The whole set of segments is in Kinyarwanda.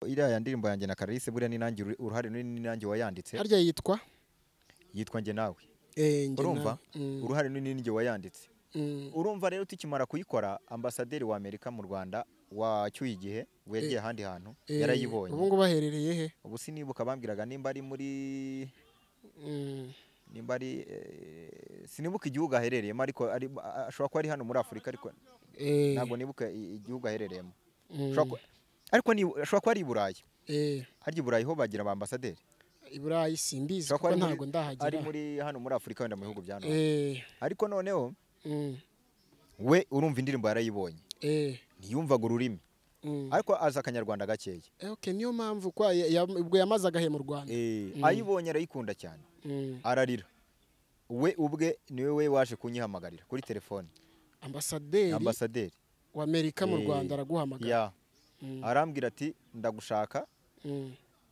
iriya ya ndirimbo yanjye na Clarisse buriya ni nanjye uruhare ni nanjye wayanditse. harya yitwa Njye nawe. njye Urumva uruhare ni ninjye wayanditse. Urumva rero tukimara kuyikora ambasaderi wa Amerika mu Rwanda wacyuye igihe wegiye handi hantu yarayibonye. ubu ngo baherereye he? Ubu sinibuka bambwiraga nimba ari muri sinibuka igihugu aherereyemo ariko ashobora kuba ari hano muri Afurika ariko ntabwo nibuka igihugu aherereyemo. Ariko ashobora kuba ari i Burayi. Harya i Burayi ho bagira aba ambasaderi. I Burayi simbizi kuko ntabwo ndahagera. Ari muri hano muri Afurika wenda mu bihugu bya none. Ariko noneho we urumva indirimbo yarayibonye. Ntiyumvaga ururimi. Ariko aza akanyarwanda gakeya. Okay, niyo mpamvu kwa ubwo yamaze agahe mu Rwanda. Ayibonye arayikunda cyane. Ararira. We ubwe niwe we waje kunyihamagarira kuri telefone. Ambasaderi wa Amerika mu Rwanda araguhamagara. Arambwira ati ndagushaka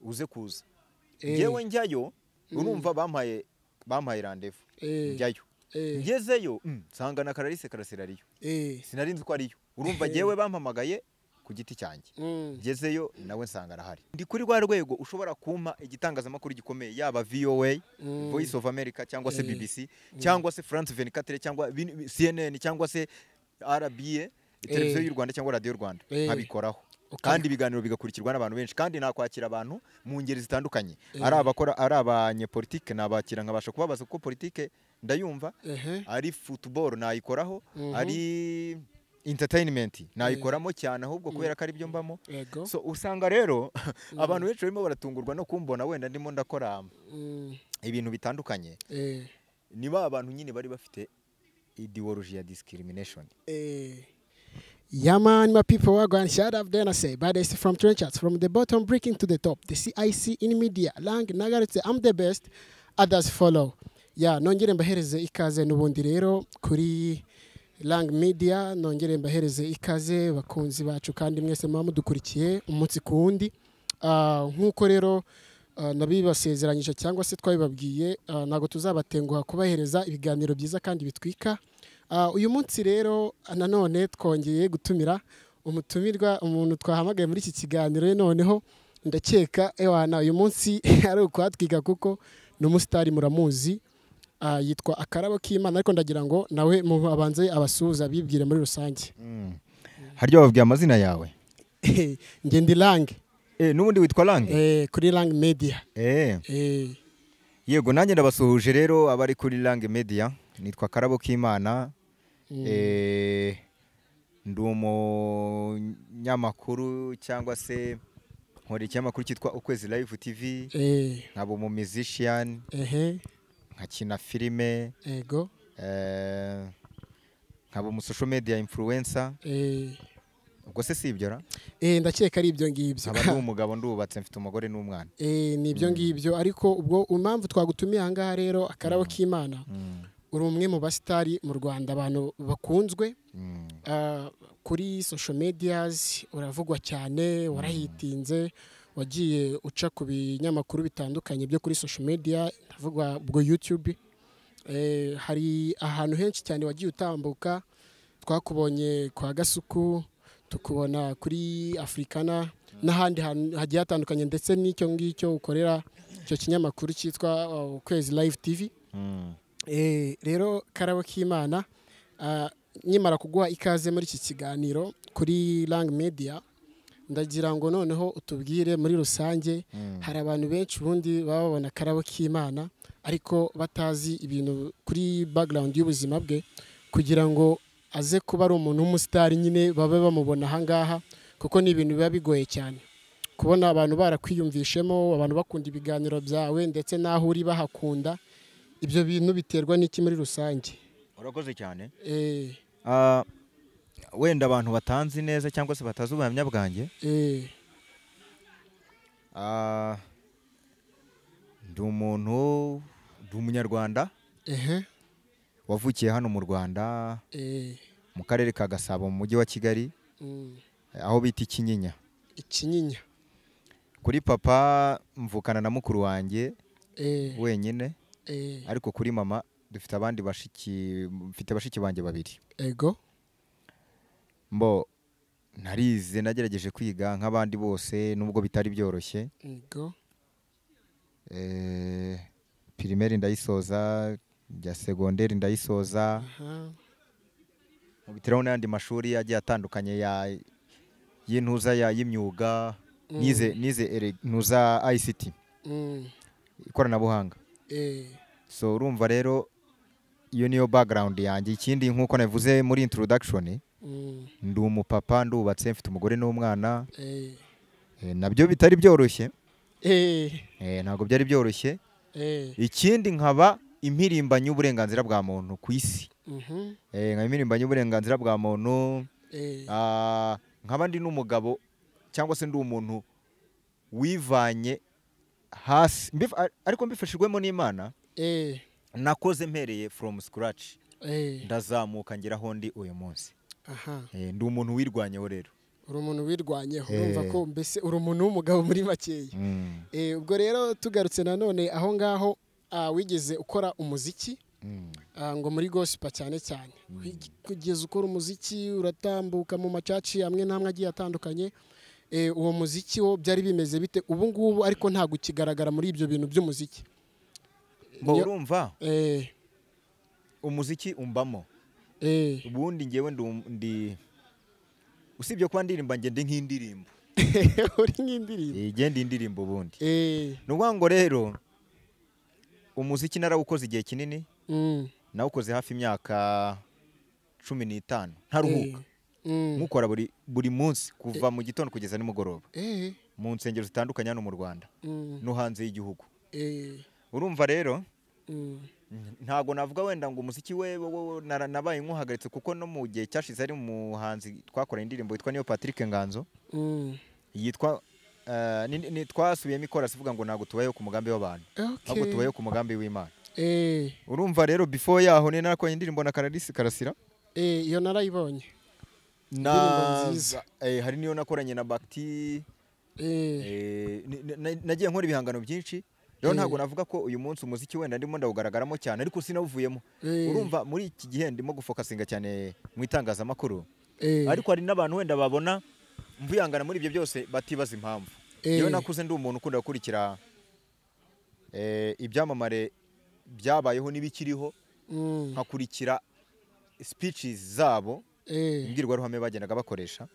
uze kuza. Ngewe njyayo urumva bampaye rendez-vous. Njyayo. Ngezeyo nsanga na Clarisse ariyo. Sinari nzi ko ariyo. Urumva ngewe bampamagaye ku giti cyanjye. Ngezeyo nawe nsanga arahari. Ndi kuri rwa rwego ushobora kumpa igitangazamakuru gikomeye yaba VOA, Voice of America cyangwa se BBC cyangwa se France 24 cyangwa CNN cyangwa se RBA, televiziyo y'u Rwanda cyangwa radio y'u Rwanda nkabikoraho. Kandi ibiganiro bigakurikirwa n'abantu benshi kandi nakwakira abantu mu ngeri zitandukanye. Ari abanyepolitike nabakira nkabasha kubabaza kuko politike ndayumva, ari football nayikoraho, ari entertainment nayikoramo cyane ahubwo kubera ko ari byo mbamo. So usanga rero abantu benshi barimo baratungurwa no kumbona wenda ndimo ndakora ibintu bitandukanye. Niba abantu nyine bari bafite ideology ya discrimination. Yeah, man, my people are going shout out then I say, but it's from Trenchards, from the bottom breaking to the top. The CIC in media, Lang Nagaretse, I'm the best, others follow. Yeah, nongere mbahereze ikaze nubundi rero kuri Lang Media, nongere mbahereze ikaze bakunzi bacu kandi mwese mwa mudukurikiye umunsi ku wundi. Nkuko rero nabibasezeranyije cyangwa se twabibabwiye, nago tuzabatenguha kubahereza ibiganiro byiza kandi bitwika. Uyu munsi rero nanone twongeye gutumira umutumirwa umuntu twahamagaye muri iki kiganiro noneho ndakeka ewana uyu munsi ari ukwatwika kuko n'umusitari muramuzi yitwa Akarabo k'Imana ariko ndagira ngo nawe mu abanze abasuhuza bibwire muri rusange. Haryo babwiye amazina yawe? Nge ndi Lang. Nubundi witwa Lang? Kuri Lang Media. Yego nanjye ndabasuhuje rero abari kuri Lang Media. Nitwa Akarabo k'Imana. Ndi umunyamakuru cyangwa se nkora ikinyamakuru cyitwa Ukwezi Live TV. Nkaba umu musician. Nkakina filime. Nkaba umu social media influencer. Ubwo se si ibyo ra? Ndakeka ari ibyo ngibyo. Nkaba ndi umugabo ndubatse mfite umugore n'umwana. Ni ibyo ngibyo ariko ubwo impamvu twagutumiye aha ngaha rero Akarabo k'Imana. Uri umwe mu basitari mu Rwanda abantu bakunzwe kuri social medias uravugwa cyane warahitinze wagiye uca ku binyamakuru bitandukanye byo kuri social media ndavugwa ubwo YouTube hari ahantu henshi cyane wagiye utambuka twakubonye kwa Gasuku tukubona kuri Africana n'ahandi hagiye hatandukanye ndetse n'icyo ngicyo ukorera icyo kinyamakuru cyitwa Ukwezi Live TV. Rero Karabo k'Imana nyimara kuguha ikaze muri iki kiganiro kuri Lang Media ndagira ngo noneho utubwire muri rusange hari abantu benshi ubundi babona Karabo k'Imana ariko batazi ibintu kuri background y'ubuzima bwe kugira ngo aze kuba ari umuntu w'umusitari nyine babe bamubona aha ngaha kuko ni ibintu biba bigoye cyane kubona abantu barakwiyumvishemo abantu bakunda ibiganiro byawe ndetse naho uri bahakunda. Ibyo bintu biterwa n'iki muri rusange? Urakoze cyane. Wenda abantu batanzi neza cyangwa se batazi ubuhamya bwanjye. Ndi umuntu ndi umunyarwanda. Wavukiye hano mu Rwanda. Mu karere ka Gasabo mu mujyi wa Kigali. Aho bita Ikinyinya. Ikinyinya. Kuri papa mvukana na mukuru wanjye wenyine. Ariko kuri mama dufite abandi mfite bashiki banjye babiri. Ego. Mbo narize nagerageje kwiga nk'abandi bose nubwo bitari byoroshye. Primaire ndayisoza, ya secondaire ndayisoza. Mubitiraho n'andi mashuri agiye atandukanye y'intuza y'imyuga, nize ntuza ICT, ikoranabuhanga. So urumva rero iyo niyo background yanjye. Ikindi nk'uko navuze muri introduction, ndi umupapa, ndubatse, mfite umugore n'umwana. Nabyo bitari byoroshye. Ntabwo byari byoroshye. Ikindi nkaba impirimbanyi y'uburenganzira bwa muntu ku isi. Nkaba impirimbanyi y'uburenganzira bwa muntu. Nkaba ndi n'umugabo cyangwa se ndi umuntu wivanye hasi, ariko mbifashijwemo n'Imana. Nakoze mpereye from scratch, ndazamuka ngeraho ndi uyu munsi. Ndi umuntu wirwanyeho rero. Uri umuntu wirwanyeho, urumva ko mbese uri umuntu w'umugabo muri makeya. Ubwo rero tugarutse nanone aho ngaho, wigeze ukora umuziki ngo muri gospel cyane cyane, kugeza ukora umuziki uratambuka mu macaci amwe n'amwe agiye atandukanye. Uwo muziki wo byari bimeze bite ubu ngubu, ariko ntabwo ukigaragara muri ibyo bintu by'umuziki? Urumva umuziki umbamo. Ubundi ngewe ndi usibye kuba ndirimba ngende nk'indirimbo. Uri nk'indirimbo? Igenda indirimbo ubundi. Nuvuga ngo rero umuziki narawukoze igihe kinini. Nawukoze hafi imyaka 15 ntaruhuka. Mukora buri munsi kuva mu gitondo kugeza nimugoroba. Mu nsengero zitandukanye hano mu Rwanda no hanze y'igihugu. Urumva rero ntago navuga wenda ngo umuziki we nabaye nkuhagaritse, kuko no mu gihe cyashize ari umuhanzi twakora indirimbo yitwa niyo Patrick Nganzo, yitwa twasubiyemo ikora sivuga ngo ntago tubayeho ku mugambi w'abantu, ahubwo tubayeho ku mugambi w'Imana. Urumva rero before yaho ni nakoye indirimbo na Clarisse Karasira. Iyo narayibonye. Hari niyo nakoranye na Bakti. Nagiye nkora ibihangano byinshi. Rero ntago navuga ko uyu munsi umuziki wenda ndimo ndawugaragaramo cyane, ariko sinawuvuyemo. Urumva muri iki gihe ndimo gufokasinga cyane mu itangazamakuru. Ariko hari n'abantu wenda babona mvuyangana muri ibyo byose batibaza impamvu. Iyo nakuze ndi umuntu ukunda gukurikira ibyamamare byabayeho n'ibikiriho, nkakurikira speeches zabo, imbwirwaruhame bagendaga bakoresha.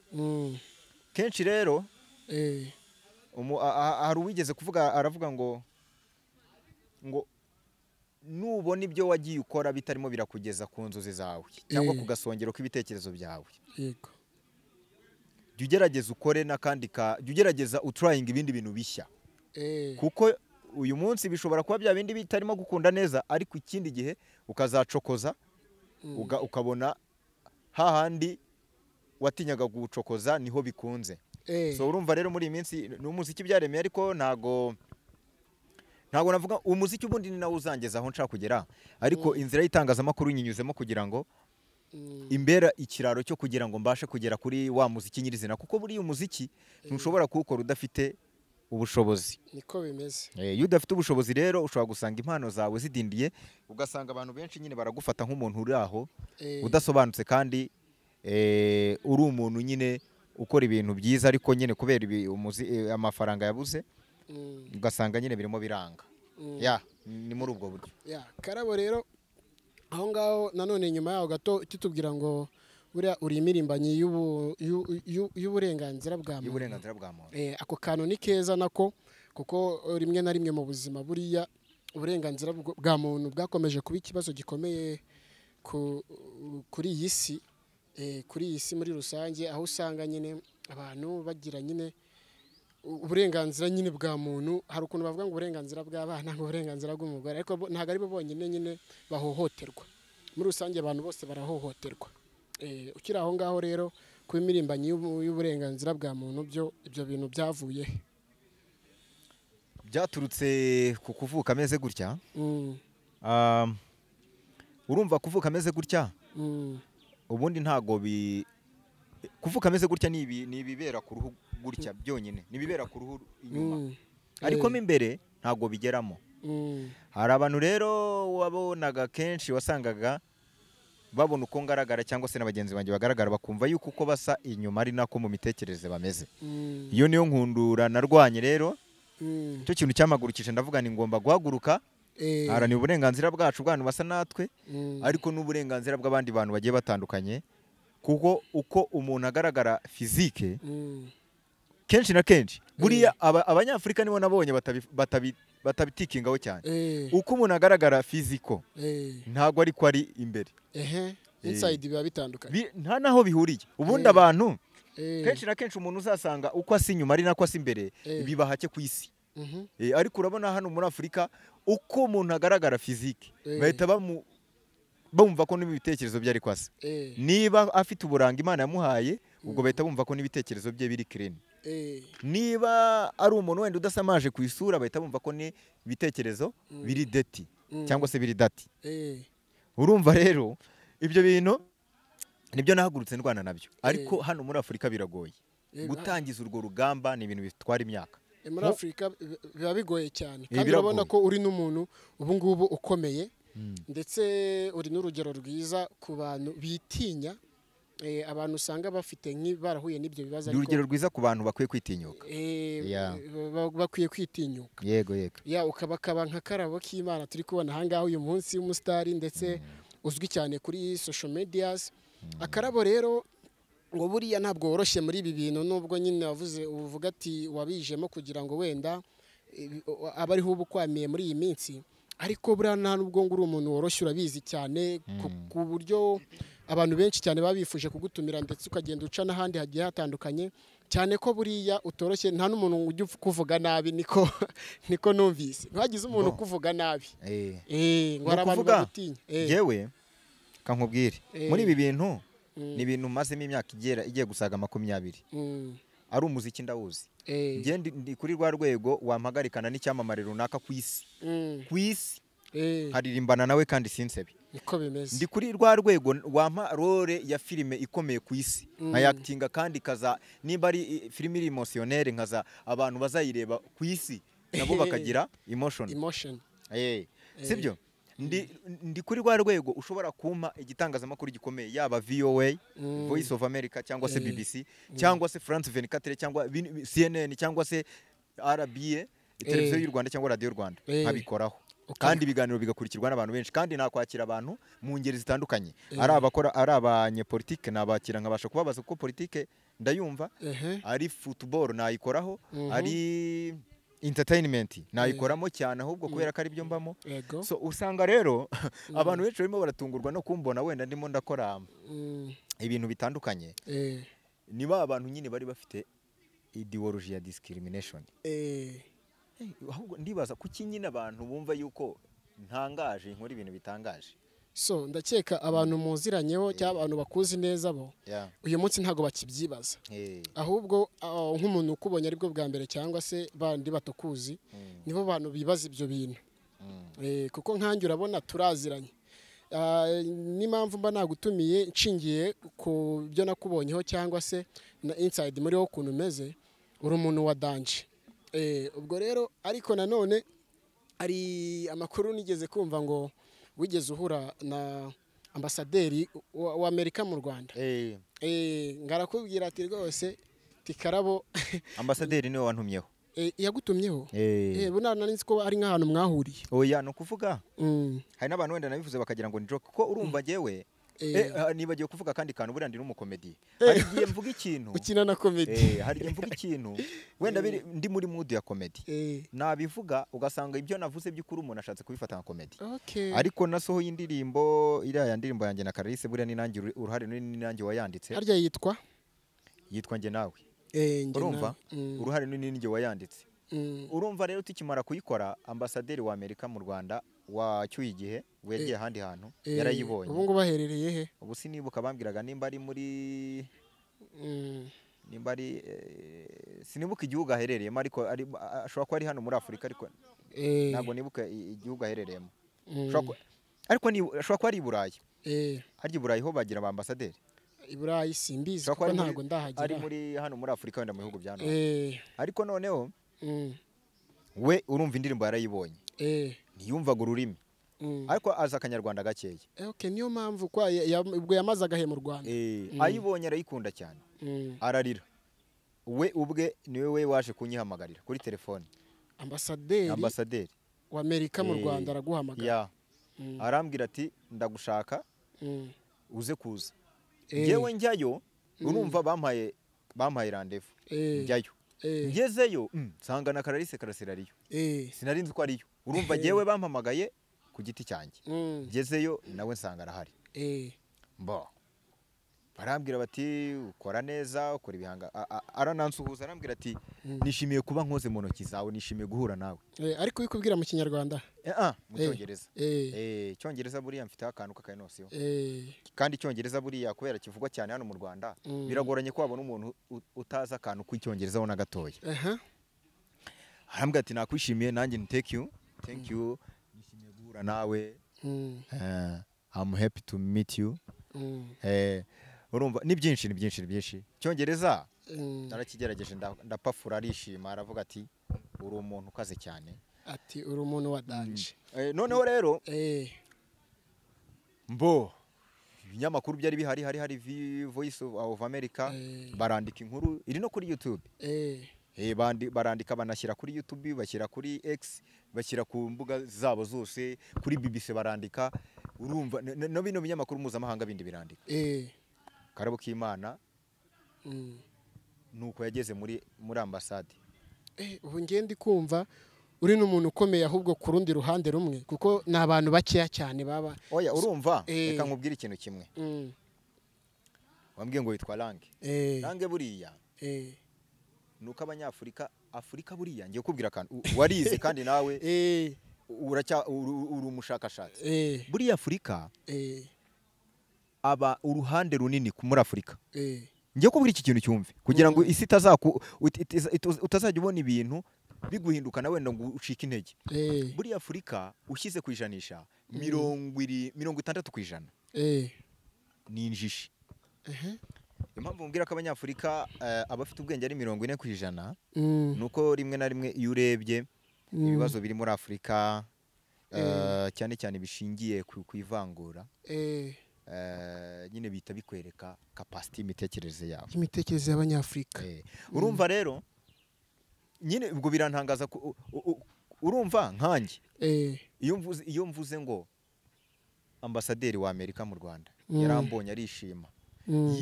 Kenshi rero hari uwigeze kuvuga, aravuga ngo nubona ibyo wagiye ukora bitarimo birakugeza ku nzozi zawe cyangwa ku gasongero k'ibitekerezo byawe, yego, jya ugerageza ukore n'akandi jya ugerageza utrying ibindi bintu bishya. Kuko uyu munsi bishobora kuba bya bindi bitarimo gukunda neza, ariko ikindi gihe ukazacokoza ukabona hahandi watinyaga gucokoza niho bikunze. So urumva rero muri iyi minsi n'umuziki byaremeye, ariko ntago navuga umuziki ubundi ni nawo uzangeza aho nshaka kugera, ariko inzira y'itangazamakuru nyinyuzemo kugira ngo imbera ikiraro cyo kugira ngo mbashe kugera kuri wa muziki nyirizina, kuko buri umuziki ntushobora kuwukora udafite ubushobozi. Niko bimeze. Iyo udafite ubushobozi rero ushobora gusanga impano zawe zidindiye, ugasanga abantu benshi nyine baragufata nk'umuntu uri aho udasobanutse, kandi uri umuntu nyine ukora ibintu byiza, ariko nyine kubera amafaranga yabuze ugasanga nyine birimo biranga. Ni muri ubwo buryo. Karabo rero aho ngaho nanone nyuma yaho gato kitubwira ngo buriya uri imirimbanyi y'uburenganzira bwa muntu. Ako kantu ni keza nako, kuko rimwe na rimwe mu buzima buriya uburenganzira bwa muntu bwakomeje kuba ikibazo gikomeye kuri iyi si, muri rusange, aho usanga nyine abantu bagira nyine uburenganzira nyine bwa muntu. Hari ukuntu bavuga ngo uburenganzira bw'abana, ngo uburenganzira bw'umugore, ariko ntabwo ari bo bonyine nyine bahohoterwa. Muri rusange abantu bose barahohoterwa. Ukiri aho ngaho rero kuba imirimbanyi y'uburenganzira bwa muntu, ibyo bintu byavuye byaturutse ku kuvuka ameze gutya. Urumva kuvuka ameze gutya, ubundi ntago kuvuka ameze gutya ni ibibera ku ruhu gutya byonyine, ni ibibera ku ruhu inyuma, ariko mo imbere ntago bigeramo. Hari abantu rero wabonaga kenshi wasangaga babona uko ngaragara cyangwa se na bagenzi banjye bagaragara bakumva yuko uko basa inyuma ari nako mu mitekerereze bameze. Iyo niyo nkundura narwanye rero. Cyo kintu cyamagurukije ndavuga ni ngomba guhaguruka haranira uburenganzira bwacu bw'abantu basa natwe ariko n'uburenganzira bw'abandi bantu bagiye batandukanye, kuko uko umuntu agaragara fizike kenshi na kenshi buriya abanyafurika nibo nabonye batabitikingaho cyane. Uko umuntu agaragara fiziko ntabwo ariko ari imbere, inside biba bitandukanye, nta naho bihuriye. Ubundi abantu kenshi na kenshi umuntu uzasanga uko asa inyuma ari nako asa imbere, biba hake ku isi. Ariko urabona hano muri Afurika uko umuntu agaragara fizike bahita bumva ko n'ibitekerezo bye ari kwasa. Niba afite uburanga Imana yamuhaye ubwo bahita bumva ko n'ibitekerezo bye biri clean. Niba ari umuntu wenda udasamaje ku isura bahita bumva ko n'ibitekerezo biri deti cyangwa se biri dati. Urumva rero ibyo bintu nibyo nahagurutse ndwana nabyo, ariko hano muri Afurika biragoye gutangiza urwo rugamba. Ni ibintu bitwara imyaka. Muri Afurika biba bigoye cyane, kandi urabona ko uri n'umuntu ubu ngubu ukomeye, ndetse uri n'urugero rwiza ku bantu bitinya, abantu usanga bafite barahuye n'ibyo bibazo. Urugero rwiza ku bantu bakwiye kwitinyuka. Bakwiye kwitinyuka. Yego. Ukaba nka Karabo k'Imana turi kubona ahangaha uyu munsi w'umusitari, ndetse uzwi cyane kuri social medias. Akarabo rero ngo buriya ntabwo woroshye muri ibi bintu, nubwo nyine wavuze uvuga ati wabijemo kugira ngo wenda abariho ubukwamiye muri iyi minsi, ariko buriya nta nubwo ngo uri umuntu woroshye, urabizi cyane ku buryo abantu benshi cyane babifuje kugutumira, ndetse ukagenda uca n'ahandi hagiye hatandukanye, cyane ko buriya utoroshye. Nta n'umuntu ujya kuvuga nabi, niko numvise. Ntihagize umuntu kuvuga nabi ngo hari abantu bagutinya. Yewe kankubwire, muri ibi bintu ni ibintu mazemo imyaka igiye gusaga 20. Ari umuziki ndawuzi. Ndi kuri rwa rwego wampagarikana n'icyamamare runaka ku isi. Ku isi haririmbana nawe kandi sinsebe. Niko bimeze. Ndi kuri rwa rwego wampa role ya filime ikomeye ku isi. Nkayactinga kandi kaza niba ari filime iri emotionnelle nkaza abantu bazayireba ku isi nabo bakagira emotion. Sibyo? Ndi kuri rwa rwego ushobora kumpa igitangazamakuru gikomeye, yaba VOA, Voice of America cyangwa se BBC cyangwa se France 24 cyangwa CNN cyangwa se RBA, televiziyo y'u Rwanda cyangwa radio y'u Rwanda, nkabikoraho. Kandi ibiganiro bigakurikirwa n'abantu benshi, kandi nakwakira abantu mu ngeri zitandukanye. Ari abanyepolitike nabakira nkabasha kubabaza kuko politike ndayumva, ari football nayikoraho, ari entertainment nayikoramo cyane, ahubwo kubera ko ari byo mbamo. So usanga rero abantu benshi barimo baratungurwa no kumbona wenda ndimo ndakora ibintu bitandukanye. Niba abantu nyine bari bafite ideology ya discrimination. Ahubwo ndibaza kuki nyine abantu bumva yuko ntangaje nkora ibintu bitangaje. So ndakeka abantu muziranyeho cyangwa abantu bakuzi neza bo uyu munsi ntago bakibyibaza, ahubwo nk'umuntu ukubonye aribwo bwa mbere cyangwa se bandi batokuzi nibo bantu bibaza ibyo bintu. Kuko nkanjye urabona turaziranye, n'impamvu mba nagutumiye nshingiye ku byo nakubonyeho cyangwa se na inside muri ho ukuntu umeze, uri umuntu wa danje. Ubwo rero ariko nanone ari amakuru nigeze kumva ngo wigeze uhura na ambasaderi wa Amerika mu Rwanda. Ngarakubwira ati rwose Karabo ambasaderi niwe wantumyeho. Yagutumyeho? Bunana nzi ko ari nk'ahantu mwahuriye. Oya no kuvuga hari n'abantu wenda nabivuze bakagira ngo ni joke, ko urumva jewe nibagiye kuvuga kandi kantu burandi n'umukomedi. Hari igihe mvuga ikintu ukina na comedy. Hari igihe mvuga ikintu wenda ndi muri mood ya comedy, nabivuga ugasanga ibyo navuze by'ukuri umuntu ashatse kubifata nka comedy. Ariko nasohoye indirimbo, iriya ndirimbo yanjye na Clarisse buriya ni nanjye uruhare ni nanjye wayanditse. Harya yitwa Nge Nawe. Urumva uruhare ni ninjye wayanditse. Urumva rero tukimara kuyikora, ambasaderi wa Amerika mu Rwanda wacyuye igihe yagiye ahandi hantu yarayibonye. Ubu ngo baherereye he? Ubu sinibuka bambwiraga nimba ari muri sinibuka igihugu aherereyemo, ariko ashobora kuba ari hano muri Afurika, ariko ntabwo nibuka igihugu aherereyemo. Ariko ashobora kuba ari i Burayi. Harya i Burayi ho bagira ba ambasaderi? I Burayi simbizi kuko ntabwo ndahagera. Ari muri hano muri Afurika wenda mu bihugu bya none. Ariko noneho we urumva indirimbo yarayibonye, ntiyumvaga ururimi, ariko azi akanyarwanda gakeya. Okay, niyo mpamvu kwa ubwo yamaze agahe mu Rwanda. Ayibonye arayikunda cyane, ararira. We ubwe niwe we waje kunyihamagarira kuri telefone. Ambasaderi wa Amerika mu Rwanda araguhamagara. Arambwira ati ndagushaka uze kuza. Ngewe njyayo, urumva bampaye rendez-vous. Njyayo. Ngezeyo nsanga na Clarisse Karasira ariyo. Sinari nzi ko ariyo. Urumva ngewe bampamagaye ku giti cyanjye. Ngezeyo nawe nsanga arahari. Barambwira bati ukora neza, ukora ibihanga. Aranansuhuza arambwira ati nishimiye kuba nkoze mu ntoki zawe, nishimiye guhura nawe. Ariko bikubwira mu Kinyarwanda? Mu Cyongereza. Cyongereza buriya mfite akantu k'akainosiyo. Kandi Cyongereza buriya kubera kivugwa cyane hano mu Rwanda, biragoranye ko wabona umuntu utaza akantu kw'icyongereza na gatoya. Arambwira ati nakwishimiye nanjye ni thank you. Nishimiye guhura nawe. I'm happy to meet you. Urumva ni byinshi. Cyongereza narakigerageje ndapafura arishima aravuga ati uri umuntu ukaze cyane. Ati uri umuntu wa danje. Noneho rero ibinyamakuru byari bihari hari Voice of America barandika inkuru iri no kuri YouTube. Barandika banashyira kuri YouTube, bashyira kuri X, bashyira ku mbuga zabo zose, kuri BBC barandika. Urumva no bino binyamakuru mpuzamahanga bindi birandika. Karabo k'Imana nuko yageze muri ambasade. Ubu ngende kumva uri n'umuntu ukomeye ahubwo ku rundi ruhande rumwe kuko ni abantu bakeya cyane baba. Oya urumva reka nkubwire ikintu kimwe. Wambwiye ngo witwa Lange. Lange buriya nuko Afurika buriya ngiye kubwira akantu warize kandi nawe uri umushakashatsi. Buriya Afurika aba uruhande runini muri Afurika. Ngiye kubwira iki kintu cyumve kugira ngo isi utazajya ubona ibintu biguhinduka nawe ngo ucike intege. Buriya Afurika ushyize ku ijanisha 60% ni injishi. Impamvu mbwira ko Abanyafurika abafite ubwenge ari 40% nuko rimwe na rimwe iyo urebye ibibazo biri muri Afurika cyane cyane bishingiye ku ivangura. Nyine bita bikwereka capacity imitekerereze yabo. Imitekerereze y'Abanyafurika. Urumva rero nyine ubwo birantangaza urumva nkanjye. Iyo mvuze ngo ambasaderi wa Amerika mu Rwanda yarambonye arishima.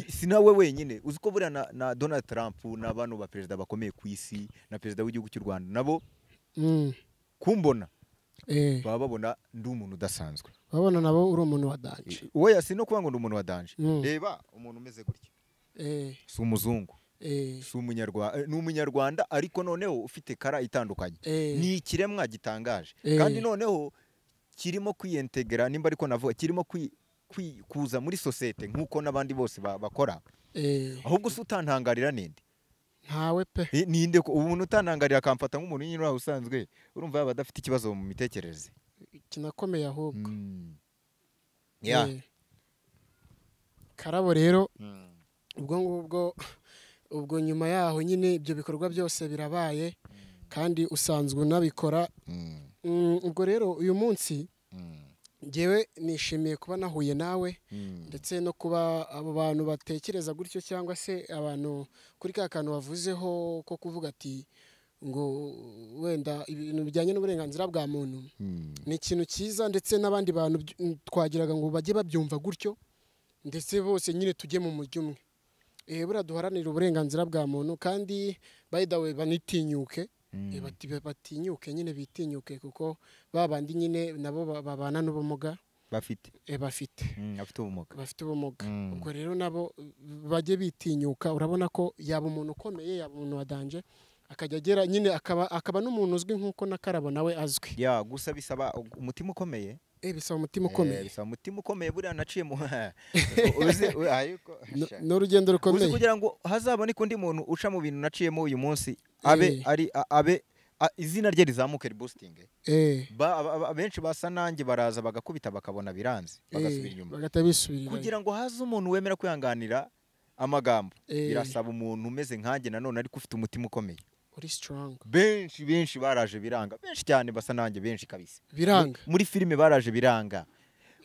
Sinawe wenyine uzi ko buriya na Donald Trump n'abantu ba perezida bakomeye ku isi na perezida w'igihugu cy'u Rwanda nabo kumbona baba babona ndi umuntu udasanzwe. Babona nabo uri umuntu wa danje. Oya si no kuvuga ngo ndi umuntu wa danje. Reba umuntu umeze gutya. Si umuzungu. Si umunyarwanda ariko noneho ufite kara itandukanye. Ni ikiremwa gitangaje. Kandi noneho kirimo kwiyintegra nimba ariko navuga kirimo kuza muri societe nkuko nabandi bose bakora. Ahubwo se utantangarira ninde? Ntawe pe. Ninde ko umuntu utantangarira akamfata nk'umuntu nyine uraho usanzwe urumva yaba adafite ikibazo mu mitekerereze. Kinakomeye ahubwo. Karabo rero ubwo nyuma yaho nyine ibyo bikorwa byose birabaye kandi usanzwe unabikora. Ubwo rero uyu munsi ngewe nishimiye kuba nahuye nawe ndetse no kuba abo bantu batekereza gutyo cyangwa se abantu kuri ka kantu bavuzeho ko kuvuga ati ngo wenda ibintu bijyanye n'uburenganzira bwa muntu ni ikintu cyiza ndetse n'abandi bantu twagiraga ngo bajye babyumva gutyo ndetse bose nyine tujye mu mujyi umwe. Buriya duharanira uburenganzira bwa muntu kandi by the way banitinyuke. Batinyuke nyine bitinyuke kuko babandi nyine nabo babana n'ubumuga bafite bafite ubumuga. Ubwo rero nabo bajye bitinyuka. Urabona ko yaba umuntu ukomeye yaba umuntu wadanje akajya agera nyine akaba n'umuntu uzwi nkuko na Karabo nawe azwi. Gusa bisaba umutima ukomeye. Bisaba umutima ukomeye. Bisaba umutima ukomeye buriya naciye mu n'urugendo rukomeye kugira ngo hazaboneke undi muntu uca mu bintu naciyemo uyu munsi abe izina rye rizamuke boosting. Benshi basa nanjye baraza bagakubita bakabona biranze bagasubira inyuma kugira ngo haze umuntu wemera kwihanganira amagambo. Birasaba umuntu umeze nkanjye nanone ariko ufite umutima ukomeye. uri strong. benshi baraje biranga, benshi cyane basa nanjye, benshi kabisa Biranga. muri filime baraje biranga,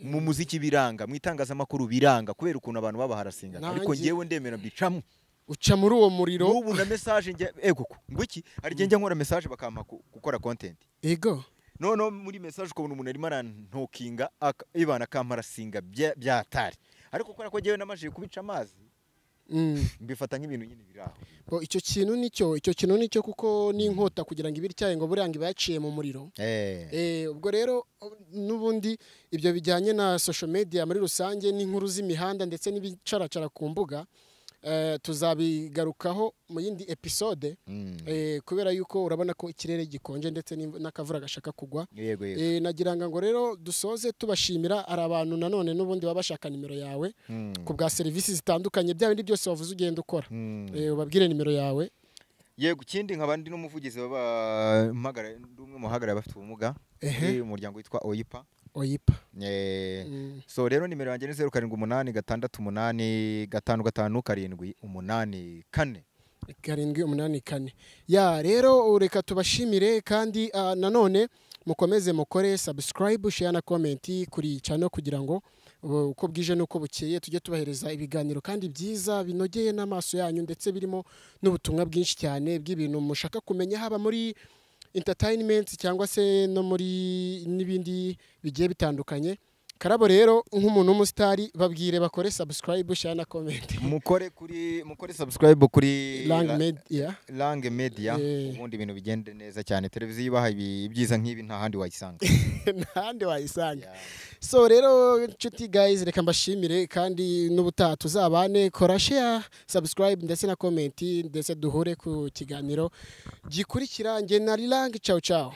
mu muziki biranga, mu itangazamakuru biranga, kubera ukuntu abantu baba harasinga, ariko ngewe ndemera mbicamo. Uca muri uwo muriro. N'ubu na message ego ngwiki hari gihe njya nkora message bakampa gukora content. Ego. No muri message ukabona umuntu arimo arantokinga ibana kampara singa byatari, ariko kubera ko ngewe namaje kubica amazi mbifata nk'ibintu nyine biraho. Icyo kintu nicyo kuko n'inkota kugira ngo ibiri cyaye ngo buranga ibaciye mu muriro. Ubwo rero n'ubundi ibyo bijyanye na social media muri rusange n'inkuru z'imihanda ndetse n'ibicaracara ku mbuga tuzabigarukaho mu yindi episode, kubera yuko urabona ko ikirere gikonje ndetse n'akavura gashaka kugwa. Nagira ngo rero dusoze tubashimira, ari abantu nanone n'ubundi baba bashaka nimero yawe ku bwa serivisi zitandukanye, bya bindi byose wavuze ugenda ukora, ubabwire nimero yawe. Yego, ikindi nk'abandi n'umuvugizi w'abamagara, umwe mu hagarara bafite ubumuga, umuryango witwa Oyipa. So rero nimero yanjye ni 0786858784. Ya rero ureka tubashimire, kandi nanone mukomeze mukore subscribe, share na comment kuri channel kugira ngo uko bwije nuko bukeye tujye tubahereza ibiganiro kandi byiza binogeye n'amaso yanyu, ndetse birimo n'ubutumwa bwinshi cyane bw'ibintu mushaka kumenya, haba muri entertainment cyangwa se no muri n'ibindi bigiye bitandukanye. Karabo rero nk'umuntu w'umusitari babwire bakore subscribe, share na comment. mukore subscribe kuri Lang Media, ubundi ibintu bigende neza cyane. Televiziyo ibaha ibyiza nk'ibi nta handi wayisanga. So rero nshuti guys, reka mbashimire, kandi n'ubutaha tuzabane. Kora share, subscribe ndetse na comment, ndetse duhure ku kiganiro gikurikira. Nge na Lang, ciao ciao.